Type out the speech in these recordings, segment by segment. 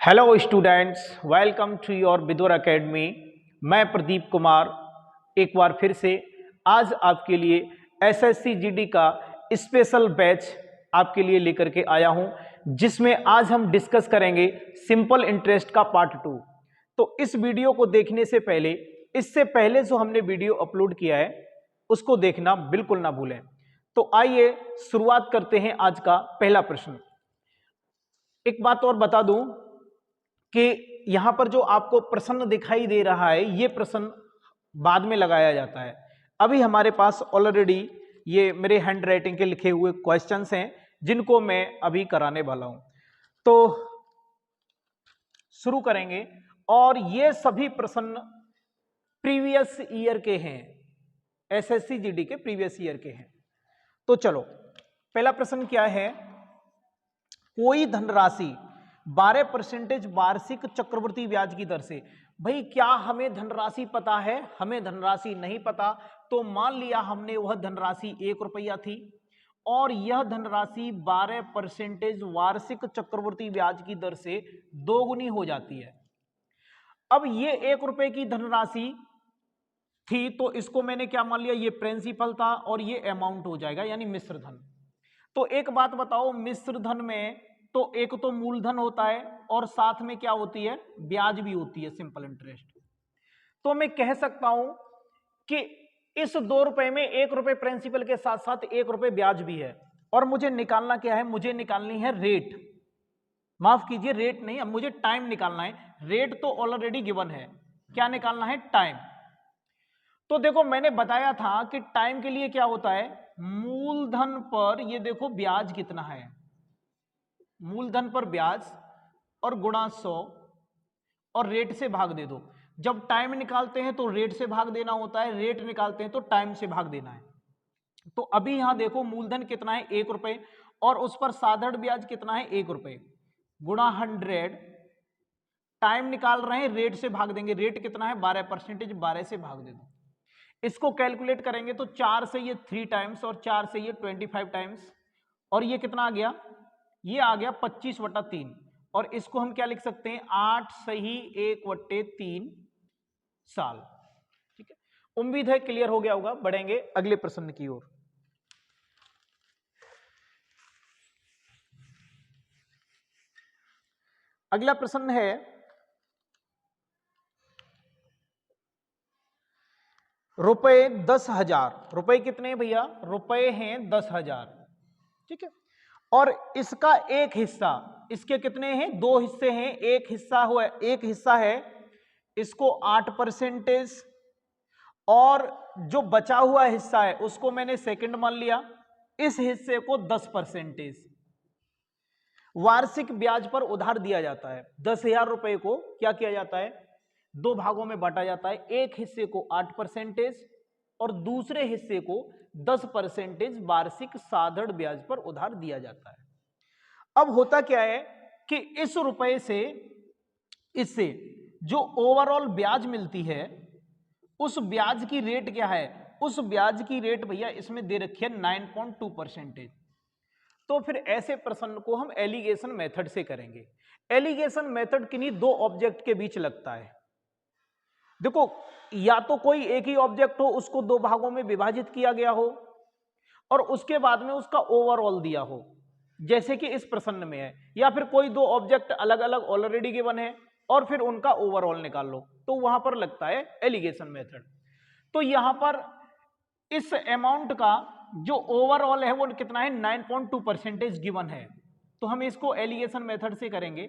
Hello students, welcome to your Vidur academy. मैं प्रदीप कुमार एक बार फिर से आज आपके लिए एसएससी जीडी का स्पेशल बैच आपके लिए लेकर के आया हूं, जिसमें आज हम डिस्कस करेंगे सिंपल इंटरेस्ट का पार्ट 2। तो इस वीडियो को देखने से पहले, इससे पहले जो हमने वीडियो अपलोड किया है उसको देखना बिल्कुल ना भूलें। तो आइए शुरुआत करते हैं आज का पहला प्रश्न। एक बात और बता दूं कि यहां पर जो आपको प्रश्न दिखाई दे रहा है, ये प्रश्न बाद में लगाया जाता है। अभी हमारे पास ऑलरेडी ये मेरे हैंड राइटिंग के लिखे हुए क्वेश्चंस हैं, जिनको मैं अभी कराने वाला हूं। तो शुरू करेंगे, और ये सभी प्रश्न प्रीवियस ईयर के हैं, एसएससी जीडी के प्रीवियस ईयर के हैं। तो चलो, पहला प्रश्न क्या है। कोई धनराशि 12% वार्षिक चक्रवृद्धि ब्याज की दर से। भाई, क्या हमें धनराशि पता है? हमें धनराशि नहीं पता। तो मान लिया हमने वह धनराशि 1 रुपया थी और यह धनराशि 12% वार्षिक चक्रवृद्धि ब्याज की दर से दोगुनी हो जाती है। अब ये 1 रुपए की धनराशि थी, तो इसको मैंने क्या मान लिया, ये प्रिंसिपल था और ये अमाउंट हो जाएगा, यानी मिश्र धन। तो एक बात बताओ, मिश्र धन में तो एक तो मूलधन होता है और साथ में क्या होती है, ब्याज भी होती है, सिंपल इंटरेस्ट। तो मैं कह सकता हूं कि इस 2 रुपए में 1 रुपए प्रिंसिपल के साथ साथ 1 रुपए ब्याज भी है। और मुझे निकालना क्या है, मुझे निकालनी है रेट। माफ कीजिए, रेट नहीं, अब मुझे टाइम निकालना है। रेट तो ऑलरेडी गिवन है, क्या निकालना है, टाइम। तो देखो, मैंने बताया था कि टाइम के लिए क्या होता है, मूलधन पर ये देखो ब्याज कितना है, मूलधन पर ब्याज और गुणा 100 और रेट से भाग दे दो। जब टाइम निकालते हैं तो रेट से भाग देना होता है, रेट निकालते हैं तो टाइम से भाग देना है। तो अभी यहां देखो, मूलधन कितना है, 1 रुपए, और उस पर साधारण ब्याज कितना है, 1 रुपए, गुणा 100। टाइम निकाल रहे हैं, रेट से भाग देंगे। रेट कितना है, 12%, 12 से भाग दे दो। इसको कैलकुलेट करेंगे तो 4 से ये 3 टाइम्स और 4 से ये 25 टाइम्स, और ये कितना आ गया, ये आ गया 25/3। और इसको हम क्या लिख सकते हैं, 8 सही 1/3 साल। ठीक है, उम्मीद है क्लियर हो गया होगा। बढ़ेंगे अगले प्रश्न की ओर। अगला प्रश्न है, रुपए 10,000। रुपए कितने हैं भैया, रुपए हैं 10,000। ठीक है, और इसका एक हिस्सा, इसके कितने हैं, 2 हिस्से हैं। एक हिस्सा है, इसको 8%, और जो बचा हुआ हिस्सा है उसको मैंने सेकंड मान लिया। इस हिस्से को 10% वार्षिक ब्याज पर उधार दिया जाता है। 10,000 रुपए को क्या किया जाता है, 2 भागों में बांटा जाता है। एक हिस्से को 8% और दूसरे हिस्से को 10% वार्षिक साधारण ब्याज पर उधार दिया जाता है। अब होता क्या है कि इस रुपए से, इससे जो ओवरऑल ब्याज मिलती है, उस ब्याज की रेट क्या है, उस ब्याज की रेट भैया इसमें दे रखी है 9.2%। तो फिर ऐसे प्रश्न को हम एलिगेशन मेथड से करेंगे। एलिगेशन मेथड किन्हीं 2 ऑब्जेक्ट के बीच लगता है। देखो, या तो कोई एक ही ऑब्जेक्ट हो, उसको 2 भागों में विभाजित किया गया हो और उसके बाद में उसका ओवरऑल दिया हो, जैसे कि इस प्रश्न में है, या फिर कोई 2 ऑब्जेक्ट अलग अलग ऑलरेडी गिवन है और फिर उनका ओवरऑल निकाल लो, तो वहां पर लगता है एलिगेशन मेथड। तो यहां पर इस अमाउंट का जो ओवरऑल है वो कितना है, 9.2% गिवन है। तो हम इसको एलिगेशन मेथड से करेंगे।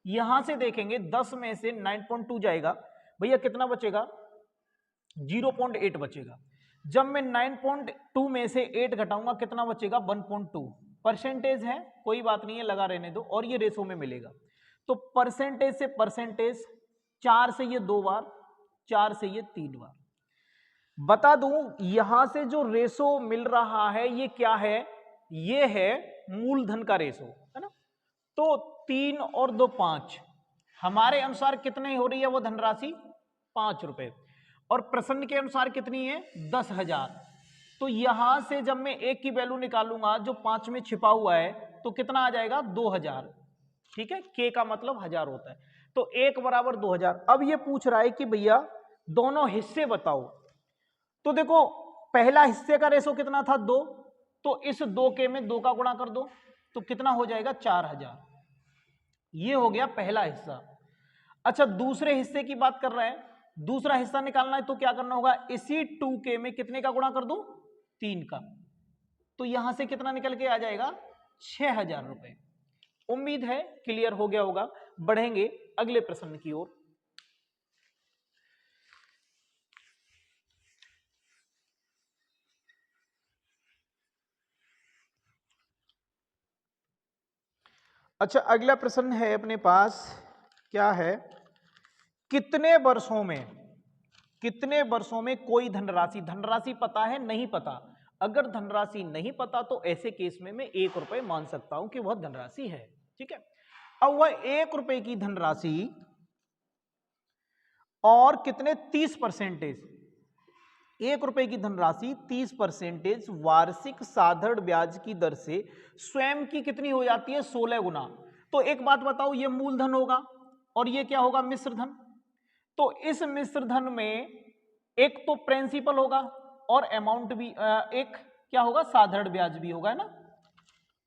यहां से देखेंगे 10 में से 9.2 जाएगा, भैया कितना बचेगा, 0.8 बचेगा। जब मैं 9.2 में से 8 घटाऊंगा कितना बचेगा, 1.2। परसेंटेज है, कोई बात नहीं है, लगा रहने दो, और ये रेशो में मिलेगा। तो परसेंटेज से परसेंटेज, 4 से ये 2 बार, 4 से ये 3 बार। बता दूं, यहां से जो रेशो मिल रहा है ये क्या है, ये है मूलधन का रेशो, है ना। तो 3 और 2 5, हमारे अनुसार कितने हो रही है वो धनराशि, 5 रुपए, और प्रश्न के अनुसार कितनी है, 10,000। तो यहां से जब मैं एक की वैल्यू निकालूंगा जो 5 में छिपा हुआ है, तो कितना आ जाएगा, 2,000। ठीक है, k का मतलब 1000 होता है, तो 1 बराबर 2000। अब ये पूछ रहा है कि भैया दोनों हिस्से बताओ, तो देखो पहला हिस्से का रेशो कितना था 2, तो इस 2k में 2 का गुणा कर दो तो कितना हो जाएगा 4000, ये हो गया पहला हिस्सा। अच्छा दूसरे हिस्से की बात कर रहे हैं, दूसरा हिस्सा निकालना है तो क्या करना होगा, इसी 2k में कितने का गुणा कर दूं 3 का, तो यहां से कितना निकल के आ जाएगा 6000 रुपए। उम्मीद है क्लियर हो गया होगा। बढ़ेंगे अगले प्रश्न की ओर। अच्छा अगला प्रश्न है अपने पास, क्या है, कितने वर्षों में कोई धनराशि, धनराशि पता है नहीं पता, अगर धनराशि नहीं पता तो ऐसे केस में मैं 1 रुपए मान सकता हूं कि वह धनराशि है, ठीक है। अब वह 1 रुपए की धनराशि और कितने 30%, 1 रुपए की धनराशि 30% वार्षिक साधारण ब्याज की दर से स्वयं की कितनी हो जाती है 16 गुना। तो एक बात बताओ, ये मूलधन होगा और ये क्या होगा मिश्र धन, तो इस मिश्र धन में एक तो प्रिंसिपल होगा और अमाउंट भी एक क्या होगा साधारण ब्याज भी होगा, है ना।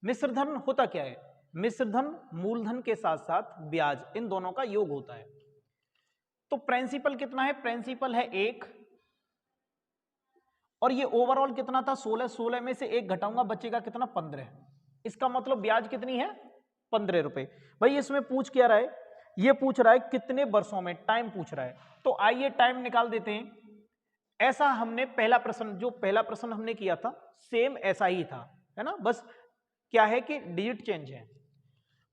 मिश्र धन होता क्या है, मिश्र धन मूलधन के साथ साथ ब्याज इन दोनों का योग होता है। तो प्रिंसिपल कितना है, प्रिंसिपल है 1 और ये ओवरऑल कितना था 16, 16 में से 1 घटाऊंगा बचेगा कितना 15, इसका मतलब ब्याज कितनी है 15 रुपए। भाई इसमें पूछ क्या रहा है, ये पूछ रहा है कितने वर्षों में, टाइम पूछ रहा है, तो आइए टाइम निकाल देते हैं। ऐसा हमने पहला प्रश्न, जो पहला प्रश्न हमने किया था सेम ऐसा ही था, है ना, बस क्या है कि डिजिट चेंज है।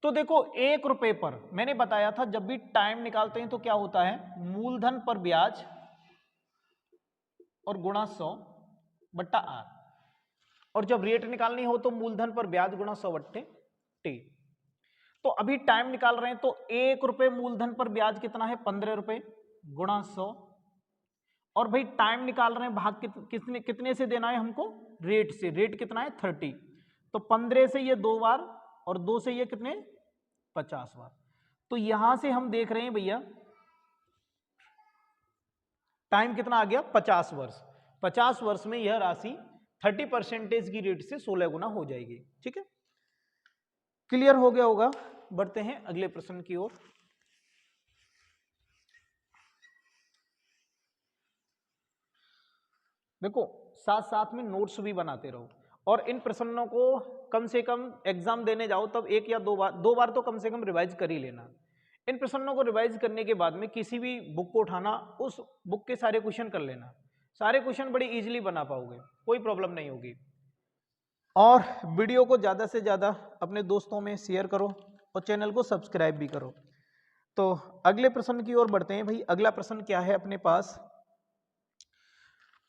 तो देखो 1 रुपए पर मैंने बताया था जब भी टाइम निकालते हैं तो क्या होता है, मूलधन पर ब्याज और गुणा 100 बट्टा आर, और जब रेट निकालनी हो तो मूलधन पर ब्याज गुणा 100 बट्टे टी। तो अभी टाइम निकाल रहे हैं तो 1 रुपए मूलधन पर ब्याज कितना है 15 रुपए गुणा 100, और भाई टाइम निकाल रहे हैं भाग कितने से देना है हमको, रेट से, रेट कितना है 30, तो 15 से ये 2 बार और 2 से ये कितने 50 बार। तो यहां से हम देख रहे हैं भैया टाइम कितना आ गया 50 वर्ष, 50 वर्ष में यह राशि 30% की रेट से 16 गुना हो जाएगी, ठीक है, क्लियर हो गया होगा। बढ़ते हैं अगले प्रश्न की ओर। देखो साथ साथ में नोट्स भी बनाते रहो, और इन प्रश्नों को कम से कम एग्जाम देने जाओ तब 1 या 2 बार तो कम से कम रिवाइज कर ही लेना। इन प्रश्नों को रिवाइज करने के बाद में किसी भी बुक को उठाना, उस बुक के सारे क्वेश्चन कर लेना, सारे क्वेश्चन बड़ी इजीली बना पाओगे, कोई प्रॉब्लम नहीं होगी। और वीडियो को ज़्यादा से ज़्यादा अपने दोस्तों में शेयर करो और चैनल को सब्सक्राइब भी करो। तो अगले प्रश्न की ओर बढ़ते हैं। भाई अगला प्रश्न क्या है अपने पास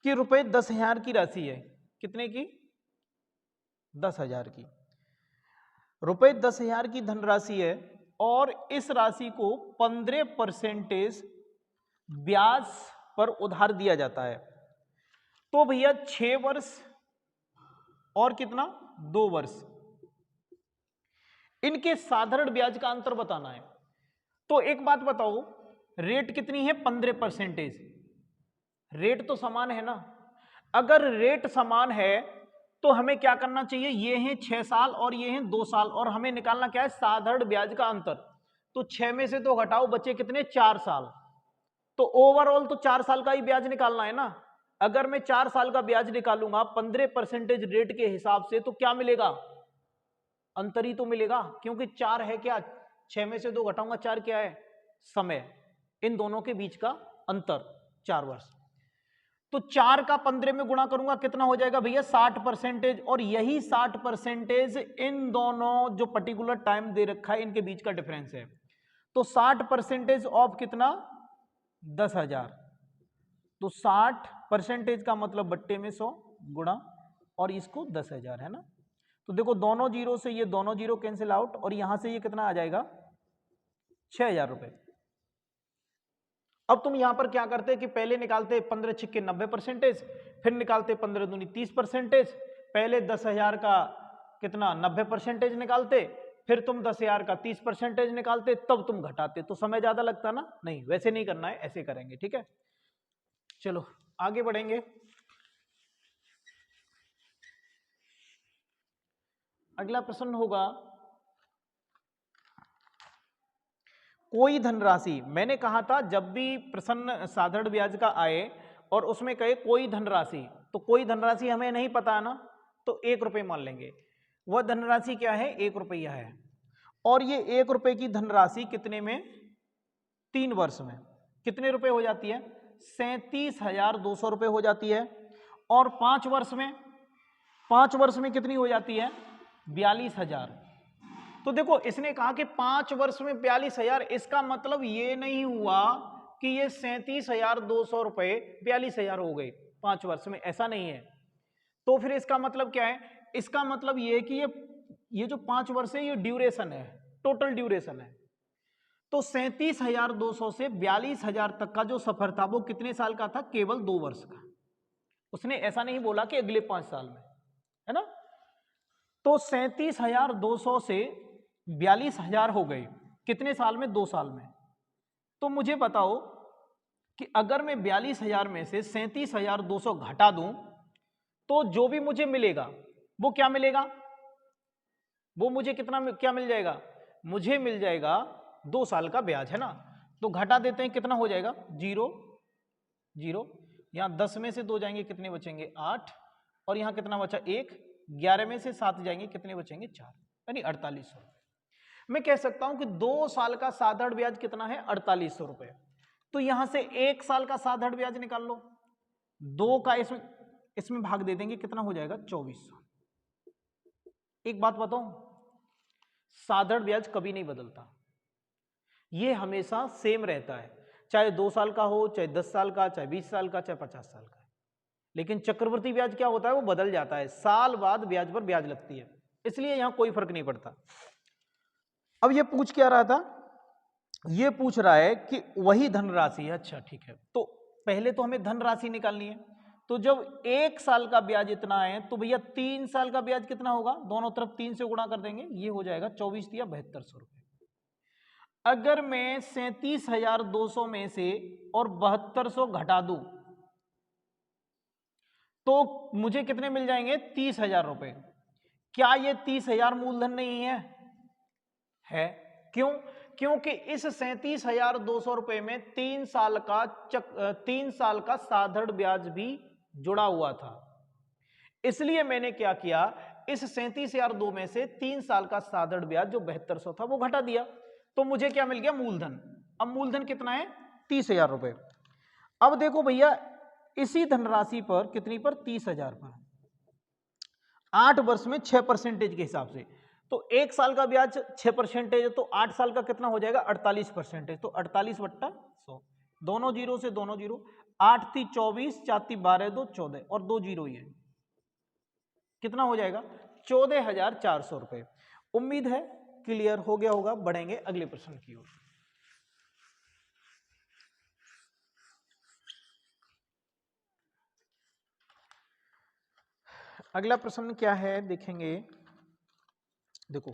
कि रुपए 10,000 की राशि है, कितने की 10,000 की, रुपए 10,000 की धनराशि है और इस राशि को 15% ब्याज पर उधार दिया जाता है। तो भैया 6 वर्ष और कितना 2 वर्ष, इनके साधारण ब्याज का अंतर बताना है। तो एक बात बताओ, रेट कितनी है 15%, रेट तो समान है ना। अगर रेट समान है तो हमें क्या करना चाहिए, ये हैं 6 साल और ये हैं 2 साल, और हमें निकालना क्या है साधारण ब्याज का अंतर। तो 6 में से 2 घटाओ बचे कितने 4 साल, तो ओवरऑल तो 4 साल का ही ब्याज निकालना है ना। अगर मैं 4 साल का ब्याज निकालूंगा 15% रेट के हिसाब से तो क्या मिलेगा, अंतर ही तो मिलेगा, क्योंकि 4 है क्या, 6 में से 2 घटाऊंगा 4 क्या है समय, इन दोनों के बीच का अंतर 4 वर्ष। तो 4 का 15 में गुणा करूंगा कितना हो जाएगा भैया 60%, और यही 60% इन दोनों जो पर्टिकुलर टाइम दे रखा है इनके बीच का डिफरेंस है। तो 60% ऑफ कितना 10,000, तो 60% का मतलब बट्टे में 100 गुणा और इसको 10,000 है ना। तो देखो दोनों जीरो से ये दोनों जीरो कैंसिल आउट, और यहां से ये कितना आ जाएगा 6,000 रुपए। अब तुम यहां पर क्या करते कि पहले निकालते 15 छिक्के 90%, फिर निकालते 15 दूनी 30%, पहले 10,000 का कितना 90% निकालते, फिर तुम 10,000 का 30% निकालते, तब तुम घटाते, तो समय ज्यादा लगता ना। नहीं, वैसे नहीं करना है, ऐसे करेंगे, ठीक है। चलो आगे बढ़ेंगे। अगला प्रश्न होगा, कोई धनराशि, मैंने कहा था जब भी प्रश्न साधारण ब्याज का आए और उसमें कहे कोई धनराशि, तो कोई धनराशि हमें नहीं पता है ना, तो 1 रुपये मान लेंगे। वह धनराशि क्या है, 1 रुपया है। और ये 1 रुपये की धनराशि कितने में, 3 वर्ष में कितने रुपए हो जाती है, 37,200 रुपये हो जाती है। और 5 वर्ष में, 5 वर्ष में कितनी हो जाती है, 42,000। तो देखो इसने कहा कि 5 वर्ष में 42,000, इसका मतलब ये नहीं हुआ कि ये 37,200 रुपये 42,000 हो गए 5 वर्ष में, ऐसा नहीं है। तो फिर इसका मतलब क्या है, इसका मतलब ये है कि ये जो 5 वर्ष है ये ड्यूरेशन है, टोटल ड्यूरेशन है। तो 37,200 से 42,000 तक का जो सफर था वो कितने साल का था, केवल 2 वर्ष का। उसने ऐसा नहीं बोला कि अगले 5 साल में, है ना। तो 37,200 से 42,000 हो गए कितने साल में, 2 साल में। तो मुझे बताओ कि अगर मैं 42,000 में से 37,200 घटा दूं तो जो भी मुझे मिलेगा वो क्या मिलेगा, वो मुझे कितना क्या मिल जाएगा, मुझे मिल जाएगा 2 साल का ब्याज, है ना। तो घटा देते हैं, कितना हो जाएगा, 0 0, यहां 10 में से 2 जाएंगे, कितने बचेंगे, 8, और यहां कितना बचा, 1, 11 में से 7 जाएंगे, कितने बचेंगे, 4, यानी 4800। मैं कह सकता हूं कि 2 साल का साधारण ब्याज कितना है, 4800 रुपए। तो यहां से 1 साल का साधारण ब्याज निकाल लो, 2 का इसमें भाग दे देंगे, कितना हो जाएगा, 2400। एक बात बताऊं, साधारण ब्याज कभी नहीं बदलता, ये हमेशा सेम रहता है, चाहे 2 साल का हो, चाहे 10 साल का, चाहे 20 साल का, चाहे 50 साल का। लेकिन चक्रवृद्धि ब्याज क्या होता है, वो बदल जाता है, साल बाद ब्याज पर ब्याज लगती है, इसलिए यहां कोई फर्क नहीं पड़ता। अब ये पूछ क्या रहा था, ये पूछ रहा है कि वही धनराशि है। अच्छा ठीक है, तो पहले तो हमें धनराशि निकालनी है। तो जब 1 साल का ब्याज इतना है तो भैया 3 साल का ब्याज कितना होगा, दोनों तरफ 3 से गुणा कर देंगे, ये हो जाएगा 24 या 7200 रुपए। अगर मैं 37,200 में से और 7200 घटा दूं तो मुझे कितने मिल जाएंगे, 30,000 रुपए। क्या ये 30,000 मूलधन नहीं है? क्यों? क्योंकि इस 37,200 रुपए में 3 साल का साधारण ब्याज भी जुड़ा हुआ था। इसलिए मैंने क्या किया, इस 37,200 में से 3 साल का साधारण ब्याज जो 7200 था वो घटा दिया, तो मुझे क्या मिल गया, मूलधन। अब मूलधन कितना है, 30,000 रुपए। अब देखो भैया, इसी धनराशि पर कितनी पर, 30,000 पर 8 वर्ष में 6% के हिसाब से, तो 1 साल का ब्याज 6% है, तो 8 साल का कितना हो जाएगा, 48%। तो 48/100, दोनों जीरो से दोनों जीरो, 8 × 3 = 24, 4 × 3 = 12, 2 = 14, और 2 जीरो ही है, कितना हो जाएगा, 14,400 रुपए। उम्मीद है क्लियर हो गया होगा। बढ़ेंगे अगले प्रश्न की ओर। अगला प्रश्न क्या है, देखेंगे। देखो,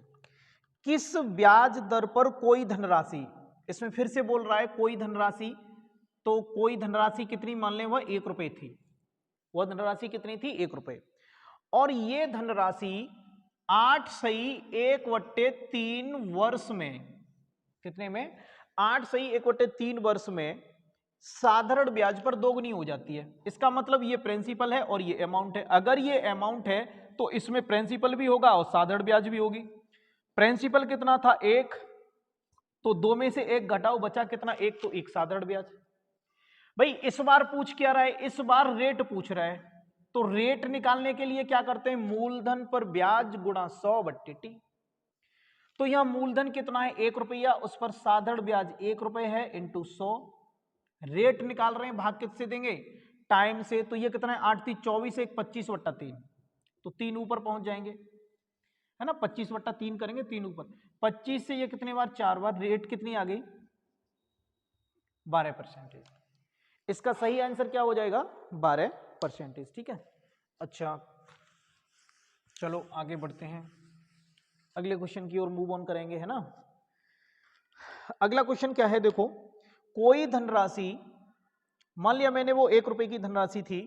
किस ब्याज दर पर कोई धनराशि, इसमें फिर से बोल रहा है कोई धनराशि, तो कोई धनराशि कितनी मान लें, वह 1 रुपए थी। वह धनराशि कितनी थी, 1 रुपए। और यह धनराशि 8/1/3 वर्ष में, कितने में, 8/1/3 वर्ष में साधारण ब्याज पर दोगुनी हो जाती है। इसका मतलब ये प्रिंसिपल है और ये अमाउंट है। अगर ये अमाउंट है तो इसमें प्रिंसिपल भी होगा और साधारण ब्याज भी होगी। प्रिंसिपल कितना था, 1, तो 2 में से 1 घटाओ, बचा कितना, 1, तो 1 साधारण ब्याज। भाई इस बार पूछ क्या रहा है, इस बार रेट पूछ रहा है, तो रेट निकालने के लिए क्या करते हैं, मूलधन पर ब्याज गुणा 100/t। तो यहां मूलधन कितना है, 1 रुपया, उस पर साधारण ब्याज 1 रुपए है, इंटू 100। रेट निकाल रहे हैं, भाग किससे देंगे, टाइम से। तो ये कितना है, 8 × 3 = 24, 1 25/3, तो 3 ऊपर पहुंच जाएंगे, है ना। 25/3 करेंगे, 3 ऊपर, 25 से ये कितने बार, 4 बार, रेट कितनी आ गई, 12%। इसका सही आंसर क्या हो जाएगा, 12%, ठीक है। अच्छा चलो आगे बढ़ते हैं। अगले क्वेश्चन की ओर मूव ऑन करेंगे, है ना। अगला क्वेश्चन क्या है, देखो, कोई धनराशि, मान लिया मैंने वो 1 रुपए की धनराशि थी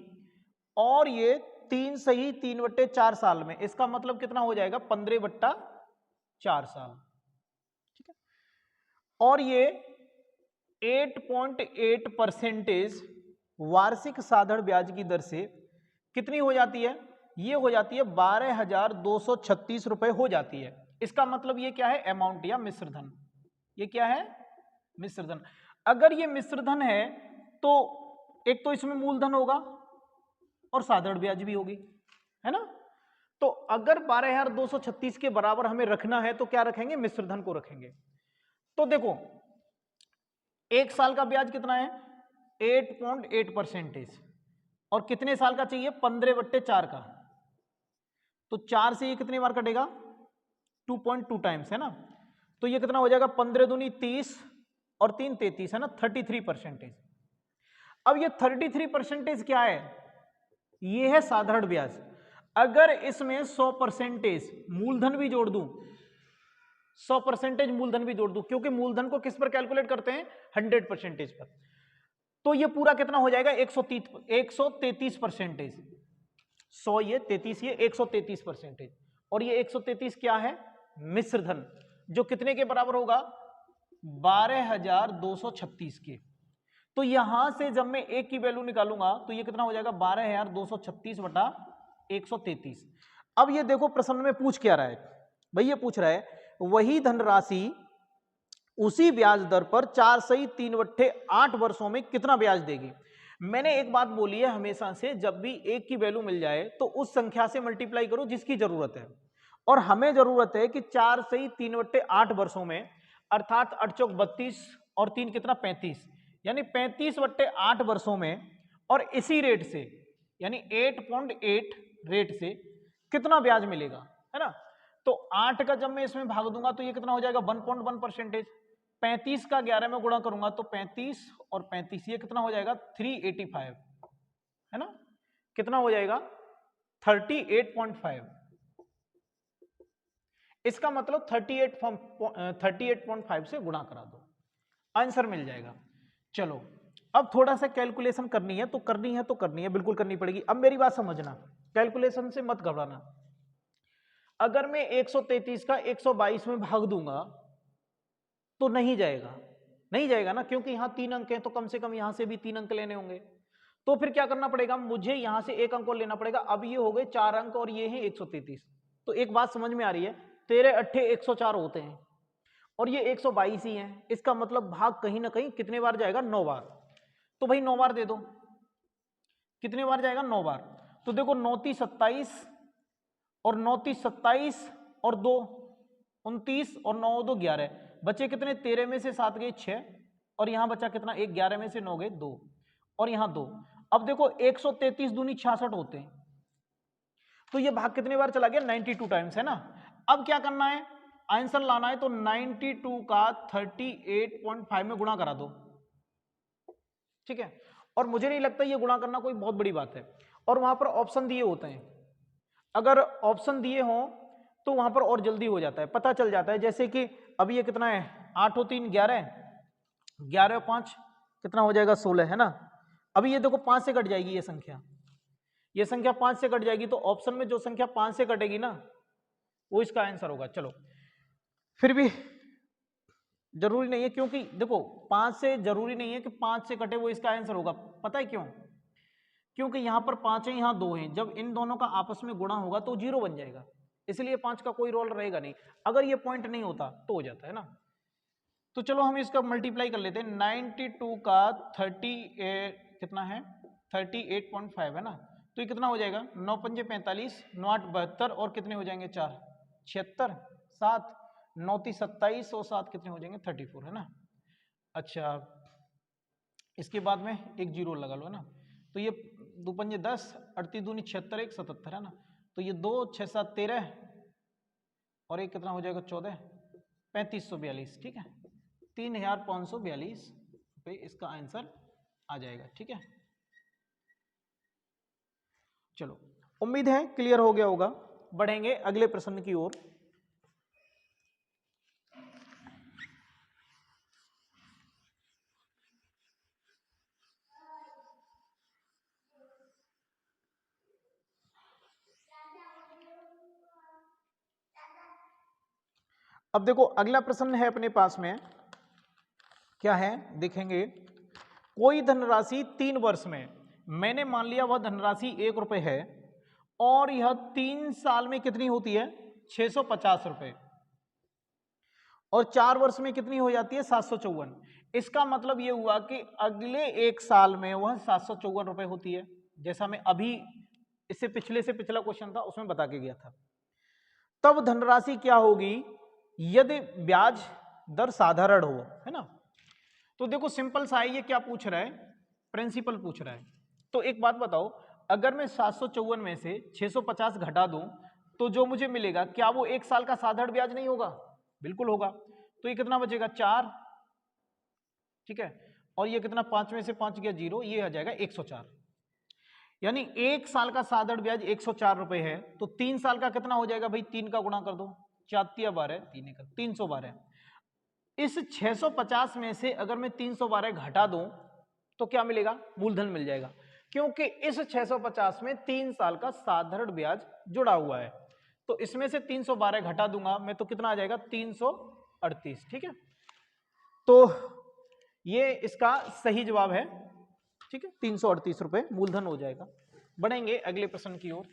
और ये 3 सही 3/4 साल में, इसका मतलब कितना हो जाएगा 15/4 साल, ठीक है। और ये 8.8% वार्षिक साधारण ब्याज की दर से कितनी हो जाती है, ये हो जाती है 12,236 रुपए हो जाती है। इसका मतलब ये क्या है, अमाउंट या मिश्र धन। ये क्या है, मिश्र धन। अगर ये मिश्र धन है तो एक तो इसमें मूलधन होगा और साधारण ब्याज भी होगी, है ना। तो अगर 12,236 के बराबर हमें रखना है तो क्या रखेंगे, मिश्र धन को रखेंगे। तो देखो 1 साल का ब्याज कितना है 8.8% और कितने साल का चाहिए 15/4 का, तो 4 से ये कितनी बार कटेगा 2.2 टाइम्स, है ना। तो ये कितना हो जाएगा 15 दूनी 30 और 3 33, है ना, 33%। अब ये 33% क्या है, ये है साधारण ब्याज। अगर इसमें 100% मूलधन भी जोड़ दूं, 100% मूलधन भी जोड़ दूं, क्योंकि मूलधन को किस पर कैलकुलेट करते हैं 100% पर, तो ये पूरा कितना हो जाएगा 133%। 100 ये 33 ये 133%। और ये 133 क्या है, मिश्र धन, जो कितने के बराबर होगा 12,236 के। तो यहां से जब मैं एक की वैल्यू निकालूंगा तो ये कितना हो जाएगा 12,236 बटा 133। अब ये देखो प्रश्न में पूछ क्या रहा है भाई, ये पूछ रहा है वही धनराशि उसी ब्याज दर पर 4 सही 3/8 वर्षों में कितना ब्याज देगी। मैंने एक बात बोली है हमेशा से, जब भी एक की वैल्यू मिल जाए तो उस संख्या से मल्टीप्लाई करो जिसकी जरूरत है, और हमें जरूरत है कि 4 सही 3/8 वर्षों में, अर्थात 8 चौक 32 और 3 कितना 35, यानी 35/8 वर्षों में, और इसी रेट से यानी 8.8 रेट से कितना ब्याज मिलेगा, है ना। तो 8 का जब मैं इसमें भाग दूंगा तो ये कितना हो जाएगा 1.1%। 35 का 11 में गुणा करूंगा तो 35 और 35 ये कितना हो जाएगा 385, है ना, कितना हो जाएगा 38.5। इसका मतलब 38.5 से गुणा करा दो, आंसर मिल जाएगा। चलो अब थोड़ा सा कैलकुलेशन करनी है तो करनी है तो करनी है, बिल्कुल करनी पड़ेगी। अब मेरी बात समझना, कैलकुलेशन से मत घबराना। अगर मैं 133 का 122 में भाग दूंगा तो नहीं जाएगा, नहीं जाएगा ना, क्योंकि यहां 3 अंक हैं तो कम से कम यहां से भी 3 अंक लेने होंगे। तो फिर क्या करना पड़ेगा, मुझे यहां से 1 अंक और लेना पड़ेगा। अब ये हो गए 4 अंक और ये है 133। तो एक बात समझ में आ रही है, 13 8 104 होते हैं और ये 122 ही है। इसका मतलब भाग कहीं ना कहीं कितने बार जाएगा 9 बार। तो भाई 9 बार दे दो, कितने बार जाएगा 9 बार। तो देखो 9 3 27 और 9 3 27 और 2 29 और 9 2 11, बचे कितने 13 में से 7 गए 6 और यहां बचा कितना 1, 11 में से 9 गए 2 और यहां 2। अब देखो 133 दूनी 66 होते हैं, तो ये भाग कितने बार चला गया 92 टाइम्स, है ना। अब क्या करना है, आंसर लाना है, तो 92 का 38.5 में गुणा करा दो, ठीक है। और मुझे नहीं लगता ये गुणा करना कोई बहुत बड़ी बात है, और वहां पर ऑप्शन दिए होते हैं, अगर ऑप्शन दिए हों तो वहां पर और जल्दी हो जाता है, पता चल जाता है। जैसे कि अभी ये कितना है 8 और 3 11, 11 और 5 कितना हो जाएगा 16, है ना। अभी ये देखो 5 से कट जाएगी ये संख्या, ये संख्या 5 से कट जाएगी, तो ऑप्शन में जो संख्या 5 से कटेगी ना वो इसका आंसर होगा। चलो फिर भी जरूरी नहीं है, क्योंकि देखो 5 से जरूरी नहीं है कि 5 से कटे वो इसका आंसर होगा। पता है क्यों, क्योंकि यहां पर 5 है यहाँ 2 है, जब इन दोनों का आपस में गुणा होगा तो 0 बन जाएगा, इसलिए 5 का कोई रोल रहेगा नहीं। अगर ये पॉइंट नहीं होता तो हो जाता है ना। तो चलो हम इसका मल्टीप्लाई कर लेते हैं। 92 का 38 कितना है 38.5, है ना। तो ये कितना हो जाएगा 9 पंजे 45, 9 8 72 और कितने हो जाएंगे 4 76, 7 9 3 27 और 7 कितने हो जाएंगे 34, है ना। अच्छा इसके बाद में एक जीरो लगा लो, है ना। तो ये 2 पंजे 10, 38 दूनी 76, 1 77, है ना। तो ये 2 6 7 13 और एक कितना हो जाएगा 14, 3542, ठीक है। 3542 रुपये इसका आंसर आ जाएगा, ठीक है। चलो उम्मीद है क्लियर हो गया होगा। बढ़ेंगे अगले प्रश्न की ओर। अब देखो अगला प्रश्न है अपने पास में, क्या है देखेंगे। कोई धनराशि 3 वर्ष में, मैंने मान लिया वह धनराशि 1 रुपए है और यह 3 साल में कितनी होती है 650 रुपए, और 4 वर्ष में कितनी हो जाती है 754। इसका मतलब यह हुआ कि अगले 1 साल में वह 754 रुपए होती है, जैसा मैं अभी इससे पिछले से पिछला क्वेश्चन था उसमें बता के गया था। तब धनराशि क्या होगी यदि ब्याज दर साधारण हो, है ना। तो देखो सिंपल सा है, ये क्या पूछ रहा है, प्रिंसिपल पूछ रहा है। तो एक बात बताओ, अगर मैं 754 में से 650 घटा दूं तो जो मुझे मिलेगा क्या वो 1 साल का साधारण ब्याज नहीं होगा? बिल्कुल होगा। तो ये कितना बचेगा 4, ठीक है, और ये कितना 5 में से 5 गया 0, ये आ जाएगा 104। यानी 1 साल का साधारण ब्याज 104 रुपए है, तो 3 साल का कितना हो जाएगा भाई, 3 का गुणा कर दो, 4 12 312। इस 650 में से अगर मैं 312 घटा दूं तो क्या मिलेगा, मूलधन मिल जाएगा, क्योंकि इस 650 में 3 साल का साधारण ब्याज जुड़ा हुआ है। तो इसमें से 312 घटा दूंगा मैं तो कितना आ जाएगा 338, ठीक है। तो ये इसका सही जवाब है, ठीक है, 338 रुपए मूलधन हो जाएगा। बढ़ेंगे अगले प्रश्न की ओर।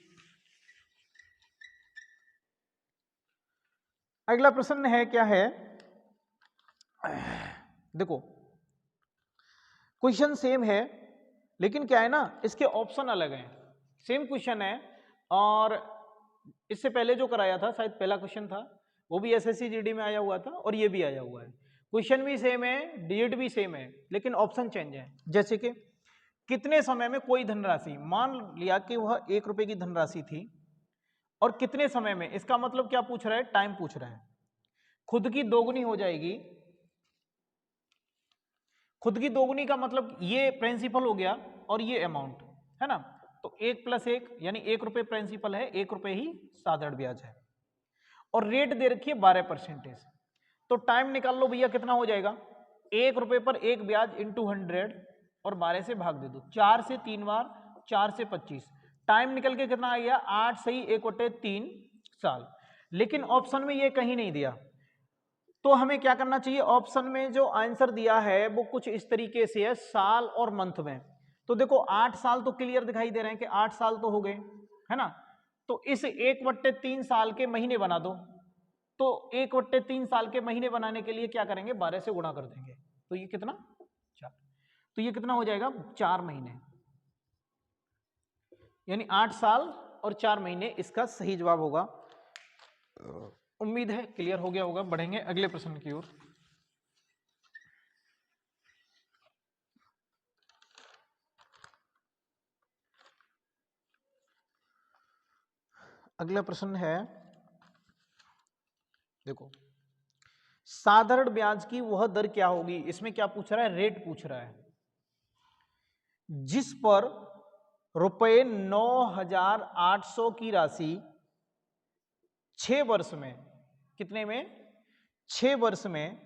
अगला प्रश्न है, क्या है, देखो क्वेश्चन सेम है लेकिन क्या है ना, इसके ऑप्शन अलग हैं। सेम क्वेश्चन है और इससे पहले जो कराया था शायद पहला क्वेश्चन था वो भी एसएससी जीडी में आया हुआ था और ये भी आया हुआ है। क्वेश्चन भी सेम है, डिजिट भी सेम है, लेकिन ऑप्शन चेंज है। जैसे कि कितने समय में कोई धनराशि, मान लिया कि वह 1 रुपए की धनराशि थी और कितने समय में, इसका मतलब क्या पूछ रहा है, टाइम पूछ रहा है। खुद की दोगुनी हो जाएगी, खुद की दोगुनी का मतलब ये प्रिंसिपल हो गया और ये अमाउंट है ना। तो 1 + 1 यानी 1 रुपए प्रिंसिपल है, 1 रुपए ही साधारण ब्याज है और रेट दे रखी है 12%। तो टाइम निकाल लो भैया, कितना हो जाएगा 1 रुपए पर 1 ब्याज इंटू 100 और 12 से भाग दे दो, 4 से 3 बार 4 से 25, टाइम निकल के कितना आ गया 8 सही 1/3 साल। लेकिन ऑप्शन में ये कहीं नहीं दिया, तो हमें क्या करना चाहिए, ऑप्शन में जो आंसर दिया है वो कुछ इस तरीके से है, साल और मंथ में। तो देखो 8 साल तो क्लियर दिखाई दे रहे हैं कि 8 साल तो हो गए, है ना। तो इस 1/3 साल के महीने बना दो, तो 1/3 साल के महीने बनाने के लिए क्या करेंगे 12 से गुणा कर देंगे, तो ये कितना 4, तो ये कितना हो जाएगा 4 महीने, यानी 8 साल और 4 महीने इसका सही जवाब होगा। उम्मीद है क्लियर हो गया होगा। बढ़ेंगे अगले प्रश्न की ओर। अगला प्रश्न है, देखो साधारण ब्याज की वह दर क्या होगी, इसमें क्या पूछ रहा है, रेट पूछ रहा है, जिस पर रुपए 9,800 की राशि 6 वर्ष में, कितने में 6 वर्ष में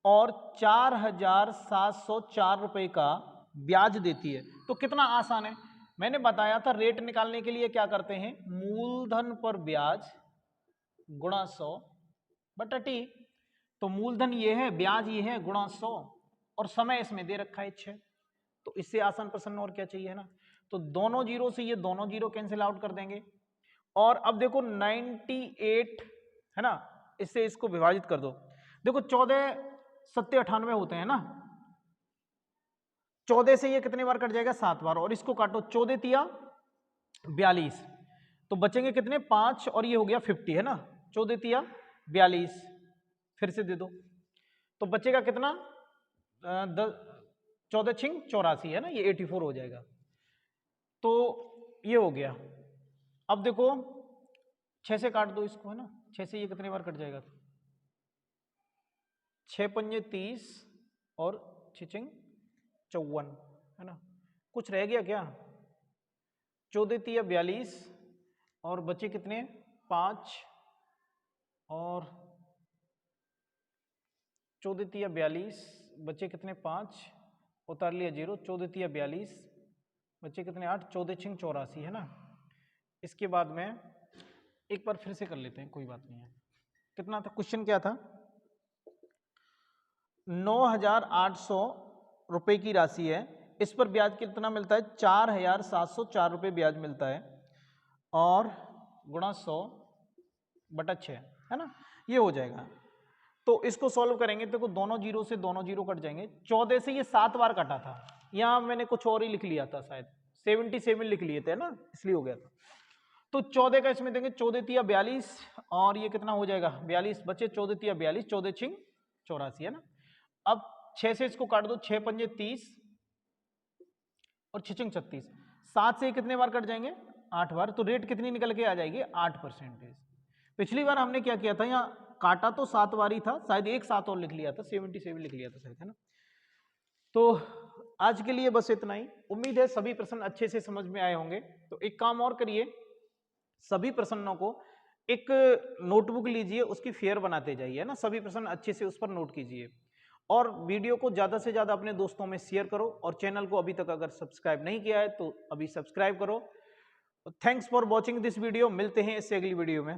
और 4,704 रुपए का ब्याज देती है। तो कितना आसान है, मैंने बताया था रेट निकालने के लिए क्या करते हैं, मूलधन पर ब्याज गुणा 100/T। तो मूलधन ये है, ब्याज ये है, गुणा 100 और समय इसमें दे रखा है 6। तो इससे आसान प्रश्न और क्या चाहिए, है ना। तो दोनों जीरो से ये दोनों जीरो कैंसिल आउट कर देंगे। और अब देखो 98 है ना, इससे इसको विभाजित कर दो। देखो 14 7 98 होते हैं ना, 14 से ये कितने बार कट जाएगा 7 बार, और इसको काटो 14 तिया 42, तो बचेंगे कितने 5 और ये हो गया 50, है ना। 14 तिया 42 फिर से दे दो, तो बचेगा कितना 14 छिंग 84, है ना, ये 84 हो जाएगा। तो ये हो गया। अब देखो 6 से काट दो इसको, है ना, 6 से ये कितने बार कट जाएगा, 6 पंजे 30 और 6 छिंग 54, है ना। कुछ रह गया क्या, 14 तिया 42 और बचे कितने 5 और 14 तिया 42 बचे कितने 5, उतार लिया 0, 14 तिया 42 बचे कितने 8, 14 छिंग 84, है ना। इसके बाद में एक बार फिर से कर लेते हैं, कोई बात नहीं है। कितना था क्वेश्चन, क्या था, 9,800 रुपए की राशि है, इस पर ब्याज कितना मिलता है, 4,704 रुपए ब्याज मिलता है, और गुणा 100/6 है ना, ये हो जाएगा। तो इसको सॉल्व करेंगे तो दोनों जीरो से दोनों जीरो कट जाएंगे। 14 से ये 7 बार कटा था, यहां मैंने कुछ और ही लिख लिया था, शायद 77 लिख लिए थे ना, इसलिए हो गया था। तो 14 का इसमें देंगे, 14 तिया 42, और ये कितना हो जाएगा, 42 बचे, 14 तिया 42, 14 छिंग 84 है ना। अब 6 से इसको काट दो, 6 पंजे 30 और 6 छिंग 36, 7 से कितने बार कट जाएंगे, 8 बार। तो रेट कितनी निकल के आ जाएगी, 8%। पिछली बार हमने क्या किया था, यहाँ काटा तो 7 बार ही था, शायद एक 7 और लिख लिया था, 77 लिख लिया था शायद, है ना। तो आज के लिए बस इतना ही। उम्मीद है सभी प्रश्न अच्छे से समझ में आए होंगे। तो एक काम और करिए, सभी प्रश्नों को एक नोटबुक लीजिए, उसकी फेयर बनाते जाइए ना, सभी प्रश्न अच्छे से उस पर नोट कीजिए, और वीडियो को ज़्यादा से ज़्यादा अपने दोस्तों में शेयर करो, और चैनल को अभी तक अगर सब्सक्राइब नहीं किया है तो अभी सब्सक्राइब करो। Thanks for watching this video, मिलते हैं इससे अगली वीडियो में।